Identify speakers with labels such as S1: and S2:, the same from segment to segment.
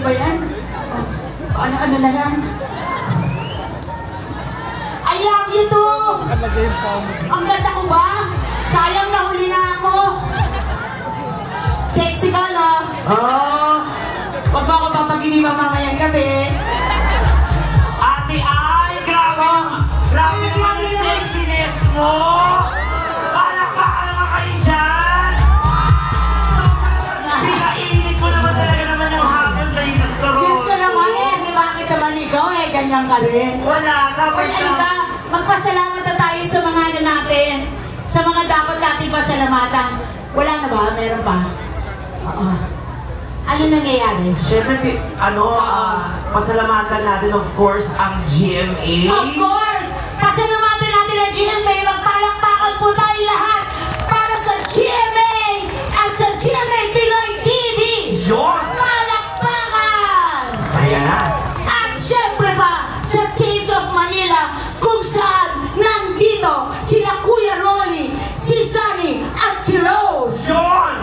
S1: ba yan? Ano na yan? I love you too! Ang ganda ko ba? Sayang na huli na ako. Sexy ka, no? Oo. Huwag mo ako papaginiba mamayang gabi.
S2: Ate Ay, grabe! Grabe naman yung sexiness mo! Palakpakan naman kayo dyan! Pinainit mo naman talaga naman yung hapon na yung restaurant.
S1: Yes ko naman eh. Di ba kita man ikaw eh? Ganyan ka rin.
S2: Wala, sabi siya.
S1: Magpasalamat na tayo sa mga ano natin. Sa mga dapat natin pasalamatan. Wala na ba? Meron pa? Oo. Ano nangyayari?
S2: Siyempre, pasalamatan natin of course ang GMA.
S1: Of course! Pasalamatan natin ang GMA. Magpalakpakan po tayo lahat para sa GMA at sa GMA Pinoy TV.
S2: Yun!
S1: Palakpakan!
S2: Ayan na.
S1: At syempre pa, sa Taste of Manila, kung saan nandito sila Kuya Rolly, si Sunny, at si Rose.
S2: Yun!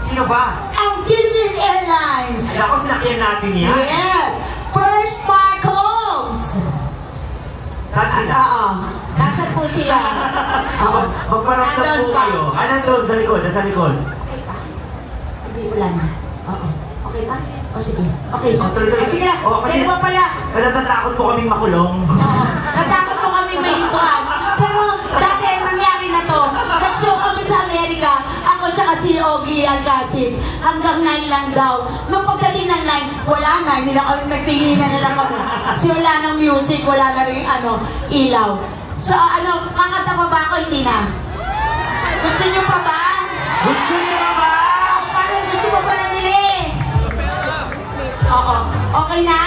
S2: Sino ba?
S1: Ang Philippine Airlines.
S2: Ay, ako sinakyan natin yan.
S1: Yes! First Mark Holmes.
S2: Saan sila?
S1: Oo. Nasaan po sila? Oo.
S2: Magparamdam
S1: Nandun
S2: po
S1: pa.
S2: kayo. Nandun sa likod, nasa likod.
S1: Okay pa? Hindi, wala na. Oo. Okay pa? O sige. Okay.
S2: O, tuloy-tuloy.
S1: Sige na.
S2: O, kasi-
S1: Pero pa pala.
S2: Natatakot po kaming makulong.
S1: Natakot po kami mahintuan. Pero dati nangyari na to. Nag-show kami sa Amerika. Ako tsaka si Ogie Alcacid. Hanggang 9 lang daw. Nung pagdating ng 9, wala na. Hindi na kami nagtinginan na lang kami. Kasi wala ng music, wala na rin ilaw. So kakanta pa ba ako? Hindi na. Gusto niyo pa ba?
S2: Gusto niyo ba ba?
S1: Parang gusto pa pala nila eh. Oo. Okay na?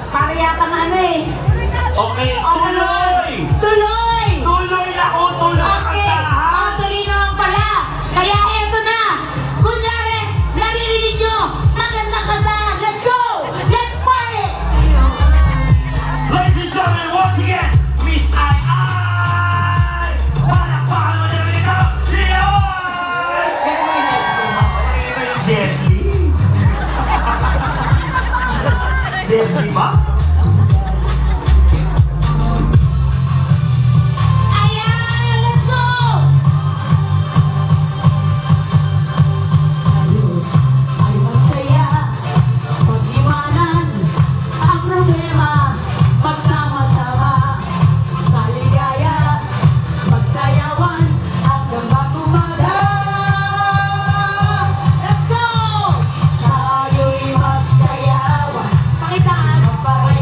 S1: Para yata ano eh.
S2: Okay, tuloy!
S1: Tuloy!
S2: Tuloy ako, tuloy!
S1: Okay! Tuloy naman pala! Kaya eto na! Kunyari, naririnig nyo! Maganda ka ba? Let's go! Let's party!
S2: Ladies and gentlemen, once again, Miss Ai Ai! Palakpakan mo naman ito! Leon!
S1: Ganun mo yung next.
S2: Narinig ba yung Jet Li? Jet Li ba?
S1: Ayan! Let's go! Ay masaya, pag-iwanan ang problema, magsama-sama sa ligaya, magsayawan hanggang mag-umaga. Let's go! Tayo'y magsayawan, pakitaas pa rin.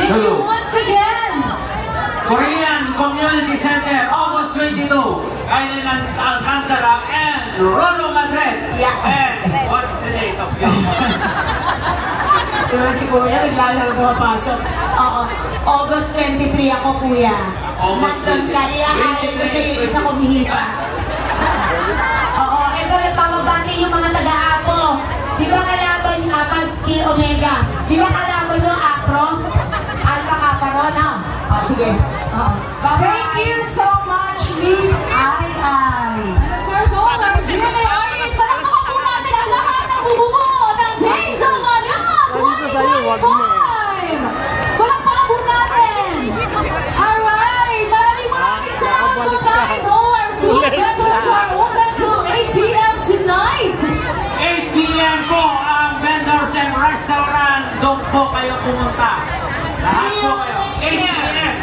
S3: Thank you once again.
S4: Korean Community Center, August 22, Kailan Alcantara and Rolo Madrid.
S1: Yeah.
S4: And what's the date of your
S1: Diba si Kuya, naglalaro pumapasok. Oo. August 23 ako, Kuya.
S4: August
S1: Nandun ka,
S4: 23.
S1: iakali ko sa iyo isa kumihita. Oo, ito nagpapabati yung mga taga-apo. Di ba kalaban Pi Omega? Di ba kalaban yung Acro? Alpha Kappa ron, no? O, sige. Oo. Thank you so much, Miss Ai Ai.
S3: And of course, all our GMA artists, palakpakan po natin ang lahat ng bumubuo ng Days of Manila 2025! Palakpakan po natin! Alright! Maraming salamat po guys! All our food vendors are open till 8 p.m. tonight!
S4: 8 p.m. po ang vendors and restaurant. Doon po kayo pumunta. Lahat po kayo. 8 p.m.